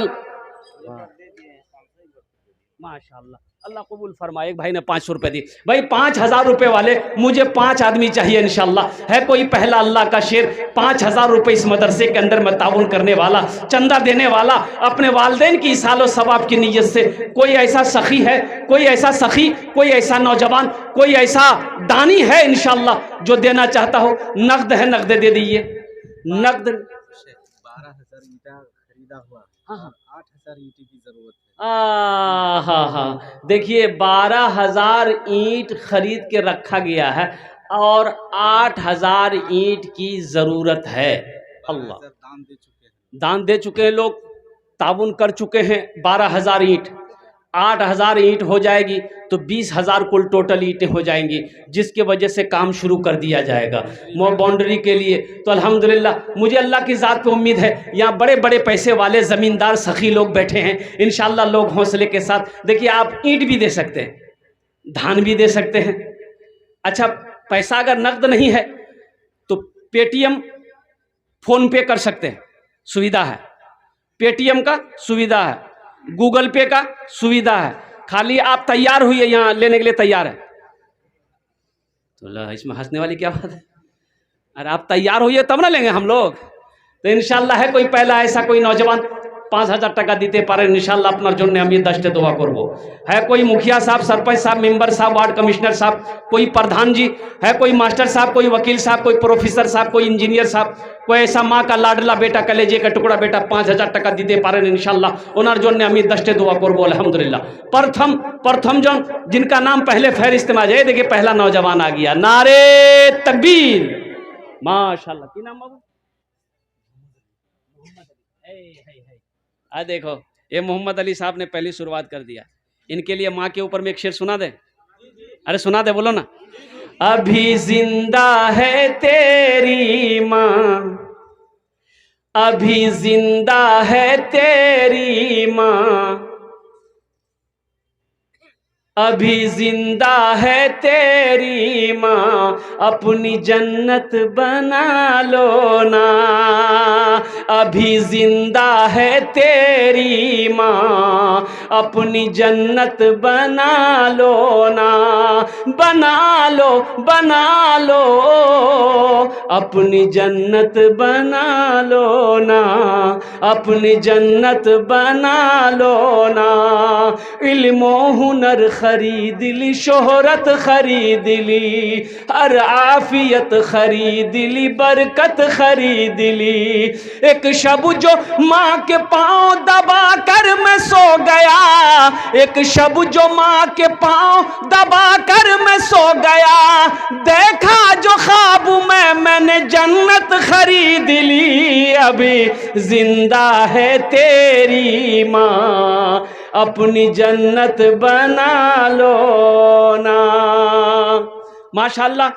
माशाअल्लाह, अल्लाह कबूल फरमाए। एक भाई ने 500 रुपए दी। भाई 5,000 रुपए वाले मुझे 5 आदमी चाहिए इंशाअल्लाह। है कोई? पहला अल्लाह का शेर, 5,000 रुपए इस मदरसे के अंदर में ताउन करने वाला, चंदा देने वाला, अपने वालिदैन की इसालो सवाब की नीयत से। कोई ऐसा सखी है, कोई ऐसा सखी, कोई ऐसा नौजवान, कोई ऐसा दानी है इंशाअल्लाह जो देना चाहता हो? नकद है, नकद दे दीजिए। नकद
12,000 ईंटा खरीदा हुआ,
हाँ
8,000 ईंट की जरूरत है।
हाँ, देखिए 12,000 ईंट खरीद के रखा गया है और 8,000 ईंट की जरूरत है। अल्लाह, दान दे चुके हैं लोग, ताउन कर चुके हैं। 12,000 ईंट, 8,000 ईंट हो जाएगी तो 20,000 कुल टोटल ईंटें हो जाएंगी, जिसके वजह से काम शुरू कर दिया जाएगा बाउंड्री के लिए। तो अल्हम्दुलिल्लाह मुझे अल्लाह की ज़ात पे उम्मीद है, यहाँ बड़े बड़े पैसे वाले ज़मींदार सखी लोग बैठे हैं इंशाअल्लाह। लोग हौसले के साथ, देखिए आप ईंट भी दे सकते हैं, धान भी दे सकते हैं। अच्छा, पैसा अगर नकद नहीं है तो पेटीएम, फोन पे कर सकते हैं, सुविधा है। पेटीएम का सुविधा है, गूगल पे का सुविधा है। खाली आप तैयार हुई है, यहाँ लेने के लिए तैयार है। तो इसमें हंसने वाली क्या बात है? अरे आप तैयार हुई है तब ना लेंगे हम लोग। तो इंशाल्लाह है कोई पहला ऐसा कोई नौजवान 5,000 টাকা দিতে পারেন इंशाल्लाह আপনার জন্য আমি 10টা দোয়া করব। है कोई मुखिया साहब, सरपंच साहब, मेंबर साहब, वार्ड कमिश्नर साहब, कोई प्रधान जी, है कोई मास्टर साहब, कोई वकील साहब, कोई प्रोफेसर साहब, कोई इंजीनियर साहब, कोई ऐसा माँ का लाडला बेटा, कलेजे का टुकड़ा बेटा 5,000 টাকা দিতে পারেন इंशाल्लाह, ওনার জন্য আমি 10टे दुआ করব अल्हम्दुलिल्लाह। प्रथम जन जिनका नाम पहले फहरिस्त में आ जाए, देखिए पहला नौजवान आ गया, नारे तकबीर, माशाल्लाह। की नाम बाबू? देखो ये मोहम्मद अली साहब ने पहली शुरुआत कर दिया। इनके लिए माँ के ऊपर में एक शेर सुना दे। अरे सुना दे, बोलो ना। अभी जिंदा है तेरी माँ, अभी जिंदा है तेरी माँ, अभी जिंदा है तेरी माँ, अपनी जन्नत बना लो ना। अभी जिंदा है तेरी माँ, अपनी जन्नत बना लो ना। बना लो, बना लो, अपनी जन्नत बना लो ना। अपनी जन्नत बना लो ना। इल्मो हुनर खरीद ली, शोहरत खरीद ली, हर आफियत खरीद ली, बरकत खरीद ली। एक शब जो माँ के पाँव दबा कर मैं सो गया, एक शब जो माँ के पाँव दबा कर मैं सो गया, देखा जो ख्वाब में मैंने जन्नत खरीद ली। अभी जिंदा है तेरी माँ, अपनी जन्नत बना लो ना। माशाअल्लाह,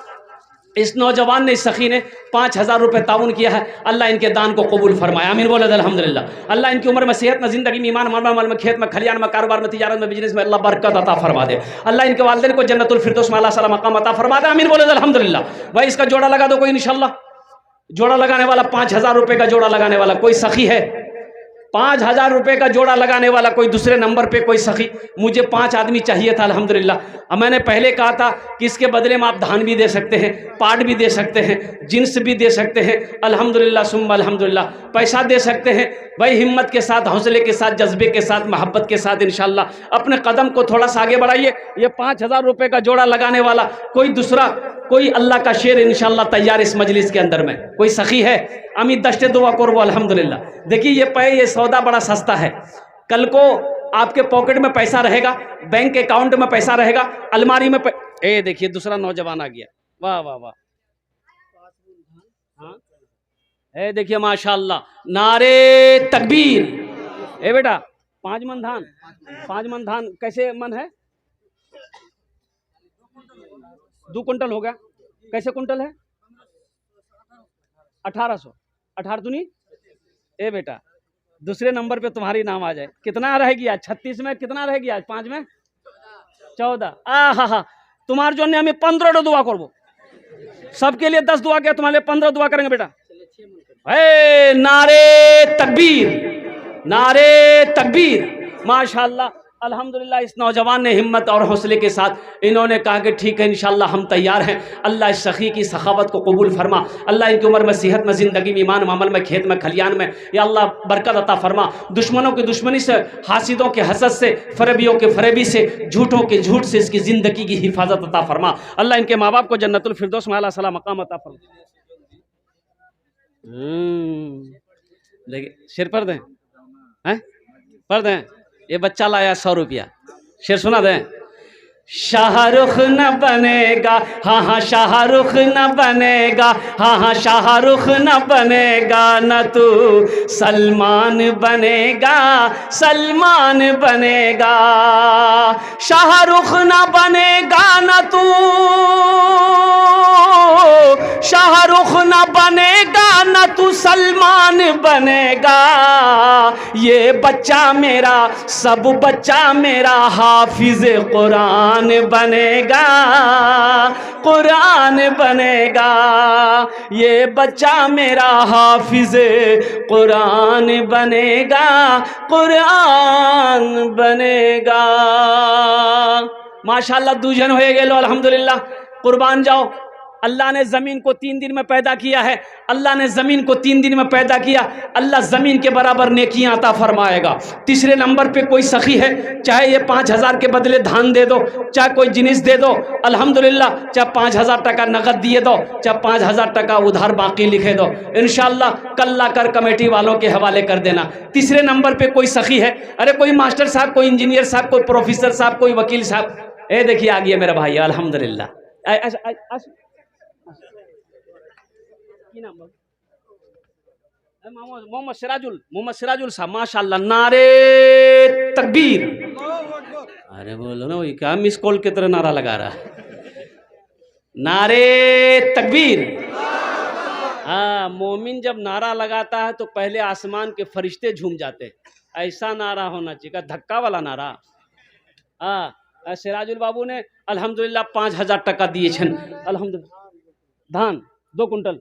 इस नौजवान ने, इस सखी ने 5,000 रुपये ताउन किया है। अल्लाह इनके दान को कबूल फरमाए, आमीन बोले अल्हम्दुलिल्लाह। अल्लाह इनकी उम्र में, सेहत में, ज़िंदगी में, ईमान में, खेत में, खलियान में, कारोबार में, तिजारत में, बिजनेस में अल्लाह बरकत अता फरमा दे। अल्लाह इनके वालिदैन को जन्नतुल फिरदौस में अल्लाह सला मकाम अता फरमा दे, आमीन बोले अल्हम्दुलिल्लाह। भाई इसका जोड़ा लगा दो कोई इंशाल्लाह। जोड़ा लगाने वाला, 5,000 रुपये का जोड़ा लगाने वाला कोई सखी है? 5,000 रुपये का जोड़ा लगाने वाला कोई दूसरे नंबर पे कोई सखी? मुझे 5 आदमी चाहिए था अल्हम्दुलिल्लाह। अब मैंने पहले कहा था कि इसके बदले में आप धान भी दे सकते हैं, पाट भी दे सकते हैं, जिन्स भी दे सकते हैं, अल्हम्दुलिल्लाह सुम्मा अल्हम्दुलिल्लाह, पैसा दे सकते हैं। भाई हिम्मत के साथ, हौसले के साथ, जज्बे के साथ, मोहब्बत के साथ इंशाल्लाह अपने कदम को थोड़ा सा आगे बढ़ाइए। ये 5,000 रुपये का जोड़ा लगाने वाला कोई दूसरा, कोई अल्लाह का शेर इंशाल्लाह तैयार इस मजलिस के अंदर में कोई सखी है? अमी दश्ते दुआ करबो अल्हम्दुलिल्लाह। देखिए ये सौदा बड़ा सस्ता है। कल को आपके पॉकेट में पैसा रहेगा, बैंक अकाउंट में पैसा रहेगा, अलमारी में ए देखिए दूसरा नौजवान आ गया, वाह वाह वाह। हाँ ए देखिए माशाअल्लाह, नारे तकबीर। ए बेटा 5 मन धान, 5 मन धान कैसे मन है? 2 कुंटल हो गया। कैसे कुंटल है? 1800। 18 दूनी ए बेटा, दूसरे नंबर पे तुम्हारी नाम आ जाए। कितना रहेगी आज? 36 में कितना रहेगी आज? 5 में 14। हा तुम्हारे जो हमें 15 दुआ करबो, सबके लिए 10 दुआ किया, तुम्हारे लिए 15 दुआ करेंगे बेटा। हे नारे तकबीर, नारे तकबीर। माशाअल्लाह अल्हम्दुलिल्लाह, इस नौजवान ने हिम्मत और हौसले के साथ इन्होंने कहा कि ठीक है इंशाल्लाह हम तैयार हैं। अल्लाह इस सखी की सखावत को कबूल फरमा। अल्लाह इनकी उम्र में, सेहत में, ज़िंदगी में, ईमान में, अमल में, खेत में, खलियान में या अल्लाह बरकत अता फरमा। दुश्मनों की दुश्मनी से, हासिदों के हसद से, फरेबियों के फरेबी से, झूठों के झूठ से इसकी ज़िंदगी की हिफाजत अता फरमा। अल्लाह इनके माँ बाप को जन्नतुल फिरदौस में अल्लाह सला मकाम अता फरमा। देखिए शेर पढ़ दें, हैं पढ़ दें। ये बच्चा लाया 100 रुपया, शेर सुना दें। शाहरुख न बनेगा, हाँ शाहरुख न बनेगा, हाँ शाहरुख न बनेगा, न तू सलमान बनेगा, सलमान बनेगा। शाहरुख न बनेगा न तू, शाहरुख न बनेगा न तू सलमान बनेगा। ये बच्चा मेरा, सब बच्चा मेरा हाफिज कुरान बनेगा, कुरान बनेगा। ये बच्चा मेरा हाफिज कुरान बनेगा, कुरान बनेगा। माशाअल्लाह दूजन हो गए लो अल्हम्दुलिल्लाह। कुर्बान जाओ। अल्लाह ने ज़मीन को 3 दिन में पैदा किया है। अल्लाह ने ज़मीन को 3 दिन में पैदा किया। अल्लाह ज़मीन के बराबर नेकियां अता फरमाएगा। तीसरे नंबर पे कोई सखी है, चाहे ये 5,000 के बदले धान दे दो, चाहे कोई जिनिस दे दो अल्हम्दुलिल्लाह, चाहे 5,000 टका नगद दिए दो, चाहे 5,000 टका उधार बाकी लिखे दो, इंशाअल्लाह कल ला कर कमेटी वालों के हवाले कर देना। तीसरे नंबर पे कोई सखी है, अरे कोई मास्टर साहब, कोई इंजीनियर साहब, कोई प्रोफेसर साहब, कोई वकील साहब, ए देखिए आ गया मेरा भाई अल्हम्दुलिल्लाह। मोहम्मद सिराजुल साहब, माशाअल्लाह, नारे तकबीर। अरे बोलो ना, वही क्या मिस कॉल की तरह नारा लगा रहा है। नारे तकबीर। हाँ, मोमिन जब नारा लगाता है तो पहले आसमान के फरिश्ते झूम जाते हैं। ऐसा नारा होना चाहिए, धक्का वाला नारा। हाँ, सिराजुल बाबू ने अल्हम्दुलिल्लाह 5000 टका दिए छन अल्हम्दुलिल्लाह। धान 2 कुंटल,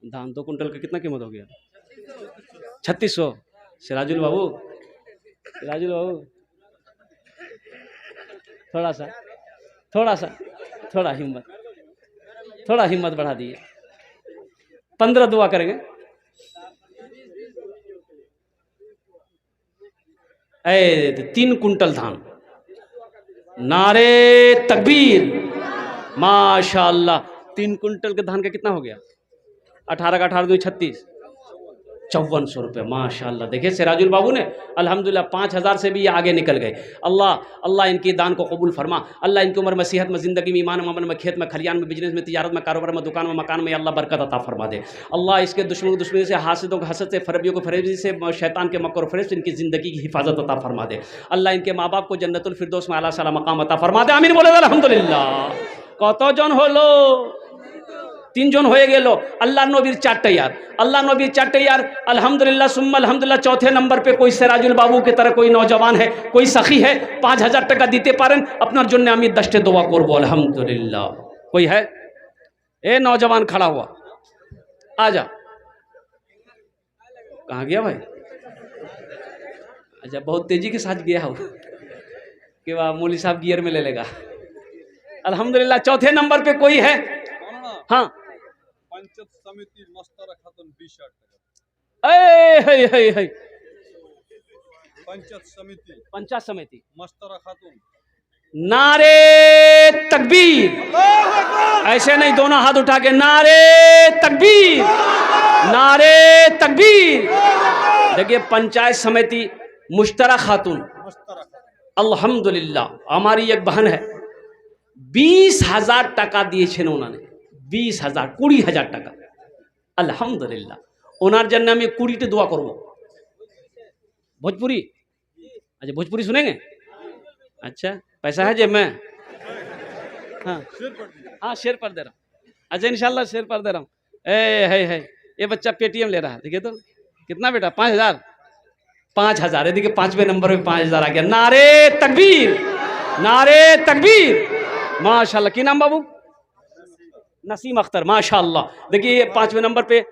धान 2 कुंटल का कितना कीमत हो गया? 3600। सिराजुल बाबू, सिराजुल बाबू थोड़ा हिम्मत बढ़ा दिए। 15 दुआ करेंगे। ए 3 कुंटल धान, नारे तकबीर, माशाअल्लाह। 3 कुंटल के धान का कितना हो गया? 18 का 18 2 36, 5400 रुपये, माशाअल्लाह। देखिए सिराजुल बाबू ने अल्हम्दुलिल्लाह 5000 से भी ये आगे निकल गए। अल्लाह इनकी दान को कबूल फरमा। अल्लाह इनकी उम्र में, सेहत में, ज़िंदगी में, ईमान में, अमल में, खेत में, खलियान में, बिजनेस में, तिजारत में, कारोबार में, दुकान में, मकान में अल्लाह बरकत अता फरमा दे। अल्लाह इसके दुश्मनी से, हासिदों के हसद से, फरबियों को फरेबी से, शैतान के मकर फरेब से इनकी ज़िंदगी की हिफाजत अता फरमा दे। अल्लाह इनके माँ बाप को जन्नतुल फिरदौस में आला साला मकाम अता फरमा दे। आमीन बोले अल्हम्दुलिल्लाह। कत जन हलो? 3 जन हो गेलो। अल्लाह नबीर 4 तैयार, अल्लाह नबीर 4 तैयार। अल्हम्दुलिल्लाह सुम्मा अल्हम्दुलिल्लाह। चौथे नंबर पे कोई सिराजुल बाबू की तरह कोई नौजवान है, कोई सखी है, 5000 टका दीते पारें अपना जन्य आमी दस्ते दुआ करबो अल्हम्दुलिल्लाह। कोई है? ए नौजवान खड़ा हुआ, आजा। कहाँ गया भाई? अच्छा, बहुत तेजी के साथ गया हो कि वाह, मौली साहब गियर में ले लेगा। अल्हम्दुलिल्लाह। चौथे नंबर पे कोई है? हाँ,
पंचायत समिति मस्तरा खातून 20,000 টাকা।
पंचायत समिति
मस्तरा खातून।
नारे तकबीर, ऐसे नहीं, दोनों हाथ उठा के नारे तकबीर, नारे तकबीर। देखिए पंचायत समिति मुश्तरा खातून, अल्हम्दुलिल्लाह। हमारी एक बहन है, 20,000 टका दिए छे उन्होंने, 20,000 20,000 टका अल्हम्दुलिल्लाह। ओनार जन्ना में 20 दुआ करबो। भोजपुरी, अच्छा भोजपुरी सुनेंगे? अच्छा, पैसा है जेब में? हाँ शेर पर दे रहा हूँ। अच्छा इंशाल्लाह शेर पर दे रहा हूँ। है ये बच्चा पेटीएम ले रहा है। देखिए तो कितना बेटा? 5,000, 5,000 है। देखिए 5वें नंबर पे 5,000 आ गया। नारे तकबीर, नारे तकबीर, माशाल्लाह। की नाम बाबू? नसीम अख्तर, माशाल्लाह। देखिए ये 5वें नंबर पे।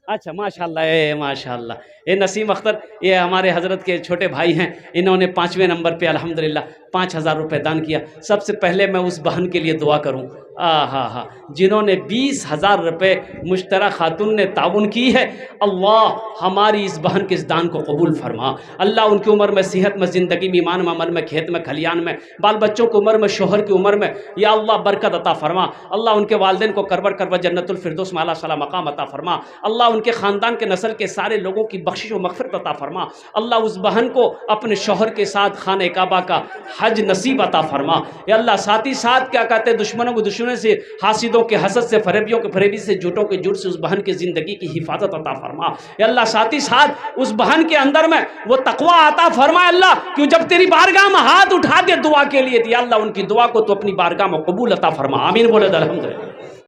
अच्छा माशाल्लाह, माशाल्लाह। ये नसीम अख्तर, ये हमारे हज़रत के छोटे भाई हैं। इन्होंने 5वें नंबर पे अल्हम्दुलिल्लाह 5,000 रुपये दान किया। सबसे पहले मैं उस बहन के लिए दुआ करूं, हा जिन्होंने 20,000 रुपये मुश्तरा खातून ने ताउन की है। अल्लाह हमारी इस बहन के इस दान को कबूल फरमा। अल्लाह उनकी उम्र में, सेहत में, ज़िंदगी में, ईमान में, अमल में, खेत में, खलियान में, बाल बच्चों की उम्र में, शोहर की उम्र में या अल्लाह बरकत अता फरमा। अल्लाह उनके वालिदैन को करबर जन्नतुल फिरदौस में आला साला मकाम अता फरमा। अल्लाह उनके ख़ानदान के नस्ल के सारे लोगों की बख्शिश व मग़फ़िरत अता फरमा। अल्लाह उस बहन को अपने शोहर के साथ खाने काबा का हज नसीब अता फरमा। या अल्लाह साथ ही साथ क्या कहते हैं, दुश्मनों को दुश्मनों से, हासिदों के हसद से, फरेबियों के फरेबी से, झूठों के झूठ से उस बहन की ज़िंदगी की हिफाजत अता फरमा। या अल्लाह साथ ही साथ उस बहन के अंदर में वो तकवा अता फरमा। अल्लाह क्यों जब तेरी बारगाह में हाथ उठा दे दुआ के लिए, या अल्लाह उनकी दुआ को तो अपनी बारगाह में कबूल अता फरमा। आमीन बोले अल्हम्दुलिल्लाह।